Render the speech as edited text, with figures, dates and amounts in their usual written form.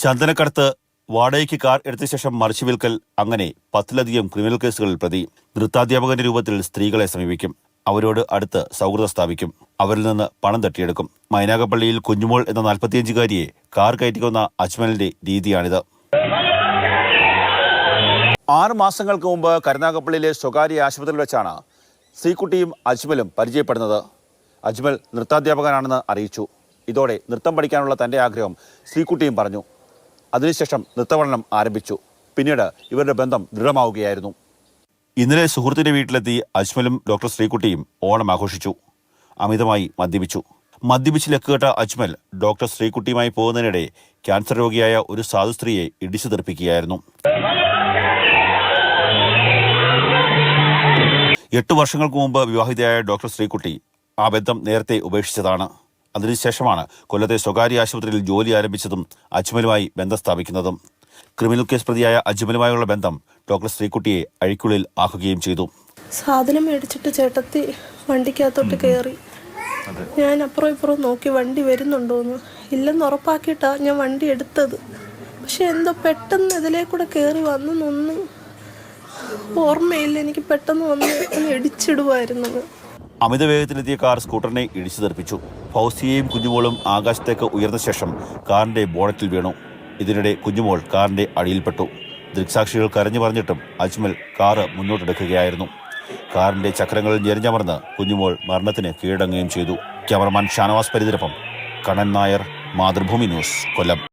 ചന്ദനക്കടത്ത്, വാടകയ്ക്ക് കാർ എടുത്ത ശേഷം മറിച്ചു വിൽക്കൽ, അങ്ങനെ 10ലധികം ക്രിമിനൽ കേസുകളിൽ പ്രതി. നൃത്താധ്യാപകന്റെ രൂപത്തിൽ സ്ത്രീകളെ സമീപിക്കും. അവരോട് അടുത്ത് സൗഹൃദം സ്ഥാപിക്കും. അവരിൽ നിന്ന് പണം തട്ടിയെടുക്കും. മൈനാഗപ്പള്ളിയിൽ കുഞ്ഞുമോൾ എന്ന 45-കാരിയെ കാർ കയറ്റിക്കൊന്ന അജ്മലിന്റെ രീതിയാണിത്. 6 മാസങ്ങൾക്ക് മുമ്പ് കരുനാഗപ്പള്ളിയിലെ സ്വകാര്യ ആശുപത്രിയിൽ വെച്ചാണ് ശ്രീകുട്ടിയും അജ്മലും പരിചയപ്പെടുന്നത്. അജ്മൽ നൃത്താധ്യാപകനാണെന്ന് അറിയിച്ചു. ഇതോടെ നൃത്തം പഠിക്കാനുള്ള തന്റെ ആഗ്രഹം ശ്രീകുട്ടിയും പറഞ്ഞു. അതിനുശേഷം നൃത്തപഠനം ആരംഭിച്ചു. പിന്നീട് ഇവരുടെ ബന്ധം ദൃഢമാവുകയായിരുന്നു. ഇന്നലെ സുഹൃത്തിന്റെ വീട്ടിലെത്തി അജ്മലും ഡോക്ടർ ശ്രീകുട്ടിയും ഓണം ആഘോഷിച്ചു. അമിതമായി മദ്യപിച്ച് ലക്കുകെട്ട അജ്മൽ ഡോക്ടർ ശ്രീകുട്ടിയുമായി പോകുന്നതിനിടെ ക്യാൻസർ രോഗിയായ ഒരു സാധു സ്ത്രീയെ ഇടിച്ചു തെറിപ്പിക്കുകയായിരുന്നു. 8 വർഷങ്ങൾക്ക് മുമ്പ് വിവാഹിതയായ ഡോക്ടർ ശ്രീകുട്ടി ആ ബന്ധം നേരത്തെ ഉപേക്ഷിച്ചതാണ്. അതിനുശേഷമാണ് കൊല്ലത്തെ സ്വകാര്യ ആശുപത്രിയിൽ ജോലി ആരംഭിച്ചതും അജ്മലുമായി ബന്ധം സ്ഥാപിക്കുന്നതും. ക്രിമിനൽ കേസ് പ്രതിയായ അജ്മലുമായുള്ള ബന്ധം ഡോക്ടർ ശ്രീകുട്ടിയെ അഴിക്കുള്ളിൽ ആക്കുകയും ചെയ്തു. സാധനം മേടിച്ചിട്ട് ചേട്ടത്തി വണ്ടിക്കകത്തോട്ട് കയറി. ഞാൻ അപ്പുറം ഇപ്പുറം നോക്കി വണ്ടി വരുന്നുണ്ടോന്ന്. ഇല്ലെന്ന് ഉറപ്പാക്കിയിട്ടാ ഞാൻ വണ്ടി എടുത്തത്. പക്ഷെ എന്തോ പെട്ടെന്ന് ഇതിലേ കൂടെ കയറി വന്നൊന്നും ഓർമ്മയില്ല. എനിക്ക് പെട്ടെന്ന് വന്ന് ഇടിച്ചിടുമായിരുന്നത്. അമിത വേഗത്തിലെത്തിയ കാർ സ്കൂട്ടറിനെ ഇടിച്ചു തെറിപ്പിച്ചു. ഫൗസിയയും കുഞ്ഞുമോളും ആകാശത്തേക്ക് ഉയർന്ന ശേഷം കാറിന്റെ ബോണറ്റിൽ വീണു. ഇതിനിടെ കുഞ്ഞുമോൾ കാറിന്റെ അടിയിൽപ്പെട്ടു. ദൃക്സാക്ഷികൾ കരഞ്ഞു പറഞ്ഞിട്ടും അജ്മൽ കാറ് മുന്നോട്ടെടുക്കുകയായിരുന്നു. കാറിന്റെ ചക്രങ്ങളിൽ ഞെരിഞ്ഞമർന്ന് കുഞ്ഞുമോൾ മരണത്തിന് കീഴടങ്ങുകയും ചെയ്തു. ക്യാമറമാൻ ഷാനവാസ് പരിതിരപ്പം, കണ്ണൻ നായർ, മാതൃഭൂമി ന്യൂസ്, കൊല്ലം.